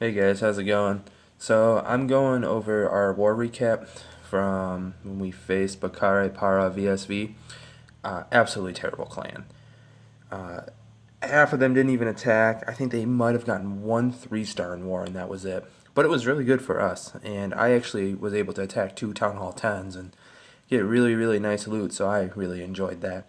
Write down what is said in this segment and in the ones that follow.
Hey guys, how's it going? So I'm going over our war recap from when we faced Bakare Para VSV. Absolutely terrible clan. Uh, Half of them didn't even attack. I think they might have gotten one 3-star in war, and that was it. But it was really good for us, and I actually was able to attack 2 Town Hall 10s and get really, really nice loot, so I really enjoyed that.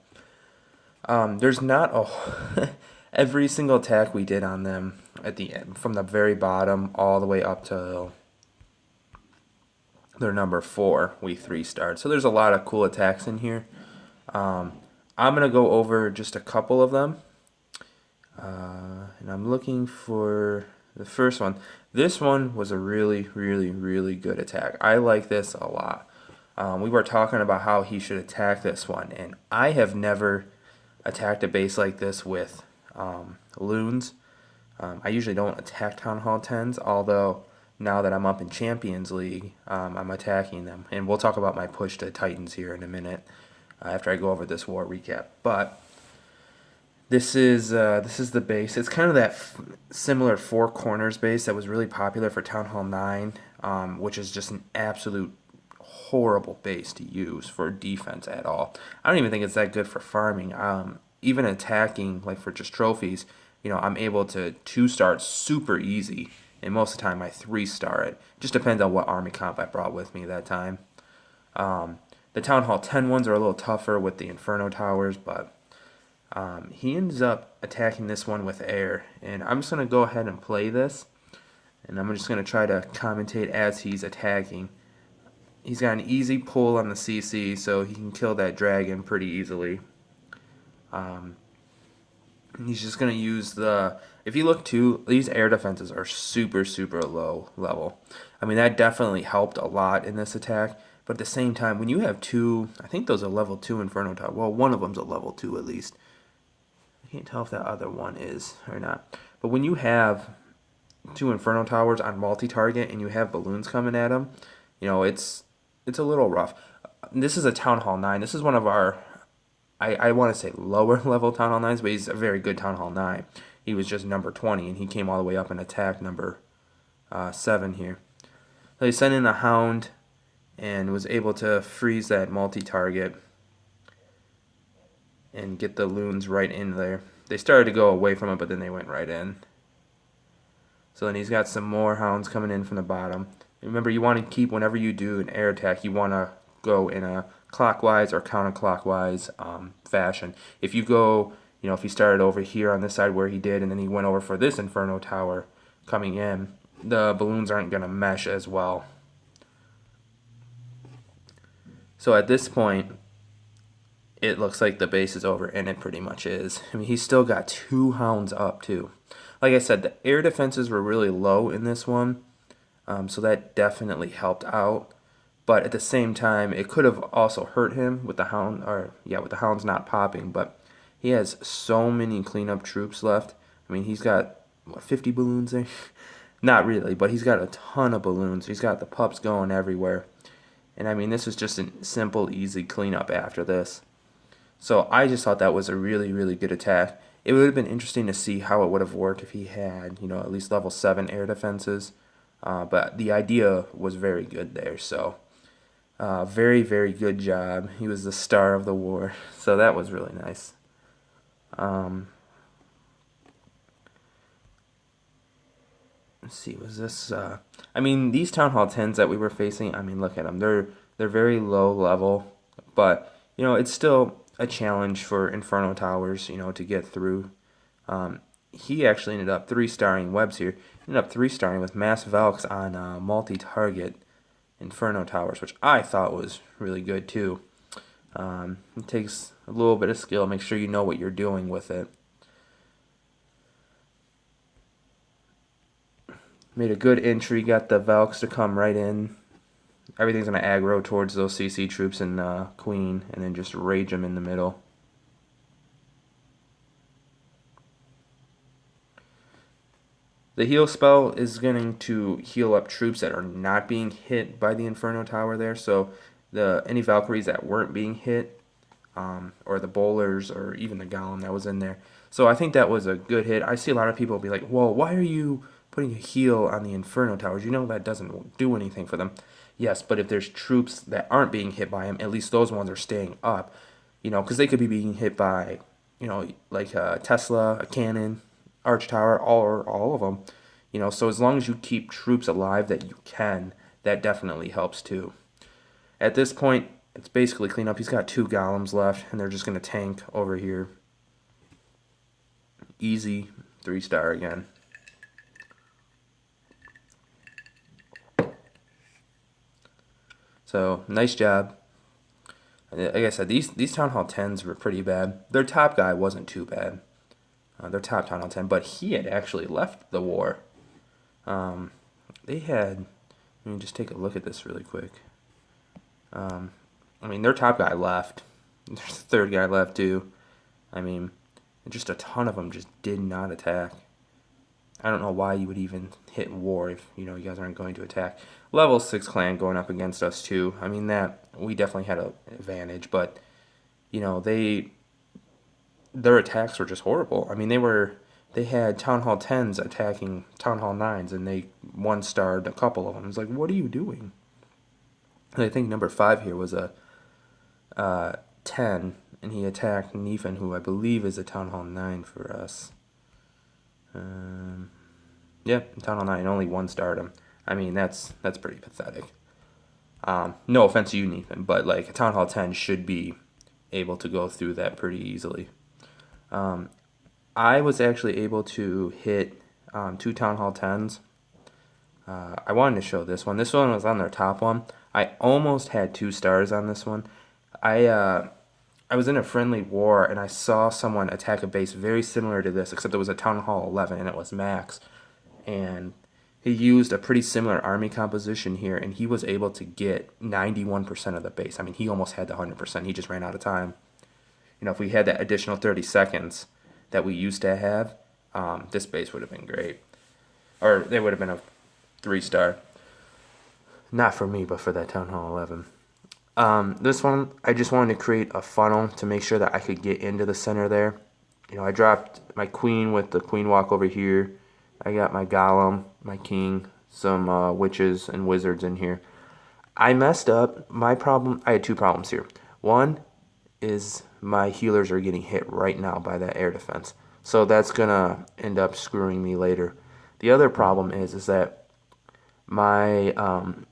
There's not a every single attack we did on them at the end, from the very bottom all the way up to their number 4, we 3-starred. So there's a lot of cool attacks in here. Um, I'm gonna go over just a couple of them, and I'm looking for the first one. This one was a really, really, really good attack. I like this a lot. We were talking about how he should attack this one, and I have never attacked a base like this with loons. I usually don't attack Town Hall 10s, although now that I'm up in Champions League, I'm attacking them. And we'll talk about my push to Titans here in a minute after I go over this war recap. But this is the base. It's kind of that similar four corners base that was really popular for Town Hall 9, which is just an absolute horrible base to use for defense at all. I don't even think it's that good for farming. Even attacking, like for just trophies, I'm able to 2-star it super easy, and most of the time I 3-star it. Just depends on what army comp I brought with me that time. The Town Hall 10 ones are a little tougher with the Inferno Towers, but he ends up attacking this one with air, and I'm just going to go ahead and play this, and I'm just going to try to commentate as he's attacking. He's got an easy pull on the CC, so he can kill that dragon pretty easily. He's just going to use the... If you look too, these air defenses are super, super low level. I mean, that definitely helped a lot in this attack, but at the same time, when you have two... I think those are level 2 Inferno Tower. Well, one of them's a level 2 at least. I can't tell if that other one is or not. But when you have 2 Inferno Towers on multi-target and you have balloons coming at them, it's a little rough. This is a Town Hall 9. This is one of our, I want to say lower level Town Hall 9s, but he's a very good Town Hall 9. He was just number 20, and he came all the way up and attacked number 7 here. So he sent in a Hound and was able to freeze that multi-target and get the loons right in there. They started to go away from it, but then they went right in. So then he's got some more Hounds coming in from the bottom. Remember, you want to keep, whenever you do an air attack, you want to go in a clockwise or counterclockwise fashion. If you go, if he started over here on this side where he did, and then he went over for this Inferno Tower coming in, the balloons aren't going to mesh as well. So at this point, it looks like the base is over, and it pretty much is. I mean, he's still got 2 Hounds up, too. Like I said, the air defenses were really low in this one, so that definitely helped out. But at the same time, it could have also hurt him with the with the Hounds not popping. But he has so many cleanup troops left. I mean, he's got, 50 balloons there? Not really, but he's got a ton of balloons. He's got the pups going everywhere. And I mean, this is just a simple, easy cleanup after this. So I just thought that was a really, really good attack. It would have been interesting to see how it would have worked if he had, at least level 7 air defenses. But the idea was very good there. So very, very good job. He was the star of the war. So that was really nice. Let's see, was this... I mean, these Town Hall 10s that we were facing, I mean, look at them. They're very low level. But, it's still a challenge for Inferno Towers, to get through. He actually ended up 3-starring Webs here. Ended up 3-starring with Mass Valks on multi-target Inferno Towers, which I thought was really good too. It takes a little bit of skill. Make sure you know what you're doing with it. Made a good entry. Got the Valks to come right in. Everything's going to aggro towards those CC troops and Queen, and then just rage them in the middle. The heal spell is going to heal up troops that are not being hit by the Inferno Tower there. So any Valkyries that weren't being hit, or the bowlers, or even the Golem that was in there. So I think that was a good hit. I see a lot of people be like, "Whoa, why are you putting a heal on the Inferno Towers, you know that doesn't do anything for them. Yes, but if there's troops that aren't being hit by him, at least those ones are staying up. You know, because they could be being hit by, you know, like a Tesla, a cannon, Arch Tower, all of them. You know, so as long as you keep troops alive that you can, that definitely helps too. At this point, it's basically clean up. He's got 2 golems left, and they're just going to tank over here. Easy 3-star again. So, nice job. Like I said, these Town Hall 10s were pretty bad. Their top guy wasn't too bad. Their top Town Hall 10, but he had actually left the war. They had... Let me just take a look at this really quick. I mean, their top guy left. Their third guy left too. I mean, just a ton of them just did not attack. I don't know why you would even hit war if, you know, you guys aren't going to attack. Level 6 clan going up against us too. I mean, that we definitely had an advantage, but, you know, their attacks were just horrible. I mean, they had Town Hall 10s attacking Town Hall 9s, and they 1-starred a couple of them. It's like, what are you doing? And I think number 5 here was a 10, and he attacked Nephin, who I believe is a Town Hall 9 for us. Yeah, Town Hall 9, only 1-starred him. I mean, that's pretty pathetic. No offense to you, Nephin, but like a Town Hall 10 should be able to go through that pretty easily. I was actually able to hit 2 Town Hall 10s. I wanted to show this one. This one was on their top one. I almost had 2 stars on this one. I was in a friendly war, and I saw someone attack a base very similar to this, except it was a Town Hall 11, and it was Max. And he used a pretty similar army composition here, and he was able to get 91% of the base. I mean, he almost had the 100%. He just ran out of time. You know, if we had that additional 30 seconds that we used to have, this base would have been great. Or they would have been a 3-star. Not for me, but for that Town Hall 11. This one, I just wanted to create a funnel to make sure that I could get into the center there. You know, I dropped my queen with the queen walk over here. I got my golem, my king, some witches and wizards in here. I messed up. My problem, I had 2 problems here. One is my healers are getting hit right now by that air defense. So that's going to end up screwing me later. The other problem is that my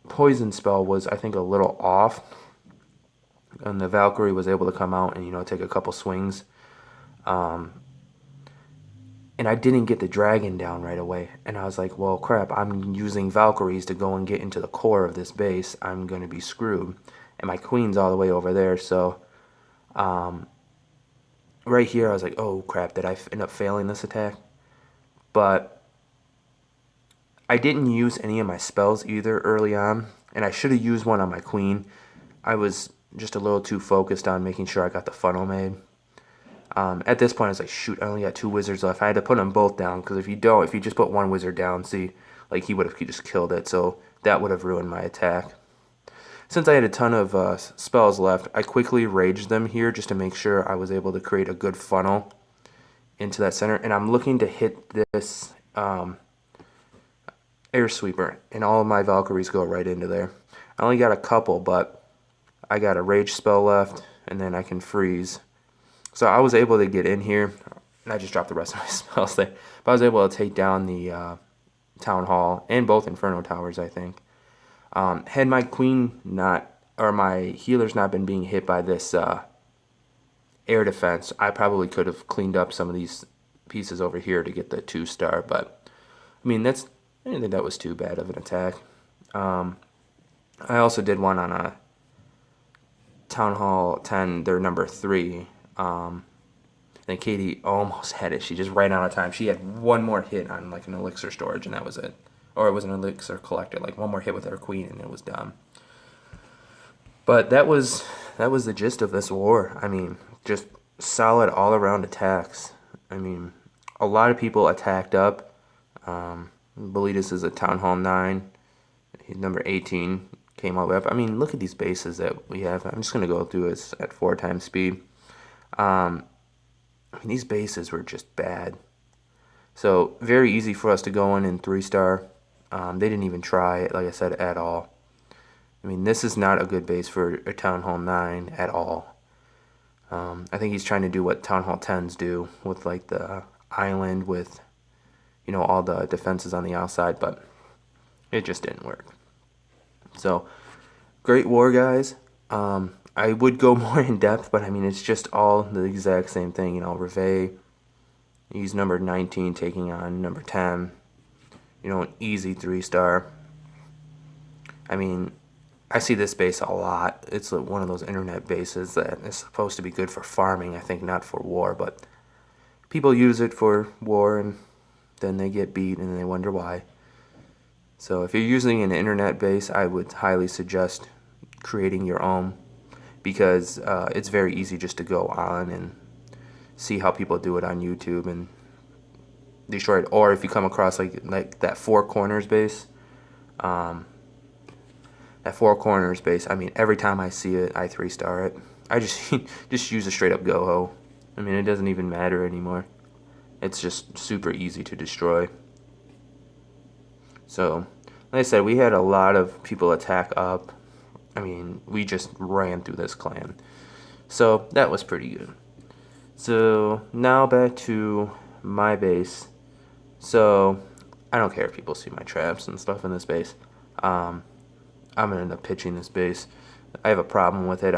poison spell was, I think, a little off. And the Valkyrie was able to come out and, you know, take a couple swings. And I didn't get the dragon down right away. And I was like, well, crap, I'm using Valkyries to go and get into the core of this base. I'm going to be screwed. And my queen's all the way over there. So right here, I was like, oh, crap, did I end up failing this attack? But I didn't use any of my spells either early on. And I should have used one on my queen. I was just a little too focused on making sure I got the funnel made. At this point, I was like, shoot, I only got 2 wizards left. I had to put them both down, because if you just put 1 wizard down, see, like, he would have just killed it, so that would have ruined my attack. Since I had a ton of spells left, I quickly raged them here just to make sure I was able to create a good funnel into that center, and I'm looking to hit this air sweeper, and all of my Valkyries go right into there. I only got a couple, but I got a rage spell left, and then I can freeze. So I was able to get in here, and I just dropped the rest of my spells there. But I was able to take down the Town Hall and both Inferno Towers, I think. Had my queen not, or my healers not been being hit by this air defense, I probably could have cleaned up some of these pieces over here to get the 2-star. But, I mean, I didn't think that was too bad of an attack. I also did one on a Town Hall 10, their number 3. Then Katie almost had it. She just ran out of time. She had 1 more hit on like an elixir storage, and that was it. Or it was an elixir collector. Like 1 more hit with her queen, and it was done. But that was the gist of this war. I mean, just solid all around attacks. I mean, a lot of people attacked up. Belitas is a Town Hall 9. He's number 18. Came all the way up. I mean, look at these bases that we have. I'm just gonna go through this at 4 times speed. I mean, these bases were just bad. So very easy for us to go in 3-star. They didn't even try it, like I said, at all. I mean, this is not a good base for a Town Hall 9 at all. I think he's trying to do what Town Hall 10s do with like the island with, you know, all the defenses on the outside, but it just didn't work. So, great war, guys. I would go more in depth, but I mean, it's just all the exact same thing. You know, Reveille, he's number 19 taking on number 10. You know, an easy 3-star. I mean, I see this base a lot. It's one of those internet bases that is supposed to be good for farming, I think, not for war, but people use it for war and then they get beat and they wonder why. So if you're using an internet base, I would highly suggest creating your own, because it's very easy just to go on and see how people do it on YouTube and destroy it. Or if you come across like that four corners base, I mean, every time I see it, I 3-star it. I just use a straight up go-ho. I mean, it doesn't even matter anymore. It's just super easy to destroy. So, like I said, we had a lot of people attack up. I mean, we just ran through this clan. So, that was pretty good. So, now back to my base. So, I don't care if people see my traps and stuff in this base. I'm going to end up pitching this base. I have a problem with it.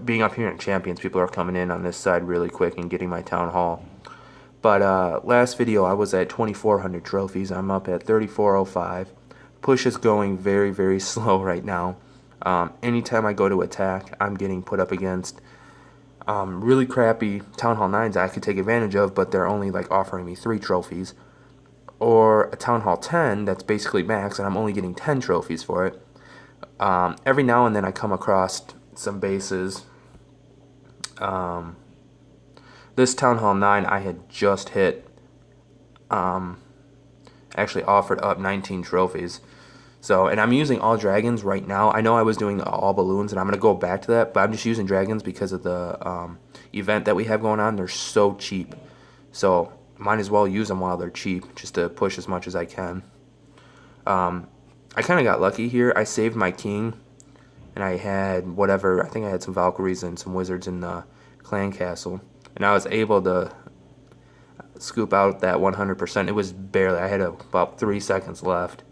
Being up here in Champions, people are coming in on this side really quick and getting my Town Hall. But last video, I was at 2,400 trophies. I'm up at 3,405. Push is going very, very slow right now. Anytime I go to attack, I'm getting put up against really crappy Town Hall 9s I could take advantage of, but they're only like offering me 3 trophies. Or a Town Hall 10 that's basically max, and I'm only getting 10 trophies for it. Every now and then I come across some bases. This Town Hall 9 I had just hit, actually offered up 19 trophies. So, and I'm using all dragons right now. I know I was doing all balloons, and I'm going to go back to that, but I'm just using dragons because of the event that we have going on. They're so cheap. So, might as well use them while they're cheap, just to push as much as I can. I kind of got lucky here. I saved my king, and I had whatever, I think I had some Valkyries and some wizards in the clan castle. And I was able to scoop out that 100%. It was barely, I had about 3 seconds left.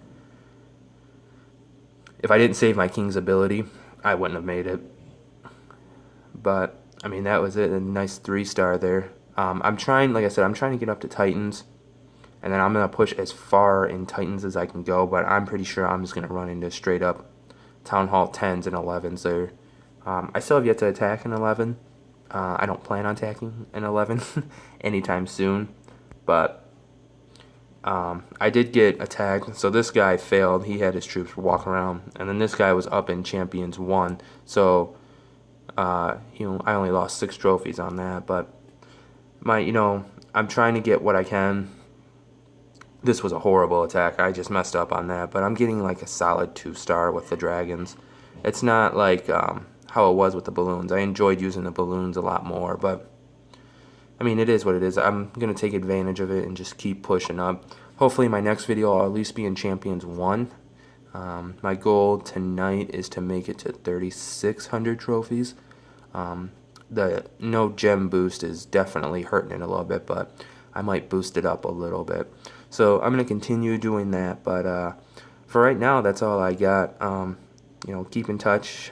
If I didn't save my king's ability, I wouldn't have made it. But, I mean, that was it. A nice 3-star there. I'm trying, like I said, I'm trying to get up to Titans. And then I'm going to push as far in Titans as I can go. But I'm pretty sure I'm just going to run into straight up Town Hall 10s and 11s there. I still have yet to attack an 11. I don't plan on attacking an 11 anytime soon. But I did get attacked. So this guy failed. He had his troops walk around. And then this guy was up in Champions 1. So I only lost 6 trophies on that. But I'm trying to get what I can. This was a horrible attack. I just messed up on that. But I'm getting like a solid 2-star with the dragons. It's not like how it was with the balloons. I enjoyed using the balloons a lot more. But, I mean, it is what it is. I'm going to take advantage of it and just keep pushing up. Hopefully my next video I'll at least be in Champions 1. My goal tonight is to make it to 3,600 trophies. The no gem boost is definitely hurting it a little bit, but I might boost it up a little bit. So I'm going to continue doing that, but for right now, that's all I got. Keep in touch.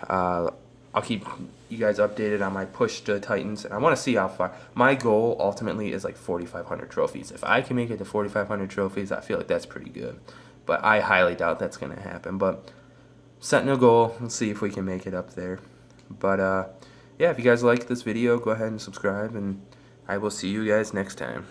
I'll keep you guys updated on my push to Titans, and I want to see how far. My goal ultimately is like 4,500 trophies. If I can make it to 4,500 trophies, I feel like that's pretty good. But I highly doubt that's going to happen. But setting a goal, let's see if we can make it up there. But yeah, if you guys like this video, go ahead and subscribe, and I will see you guys next time.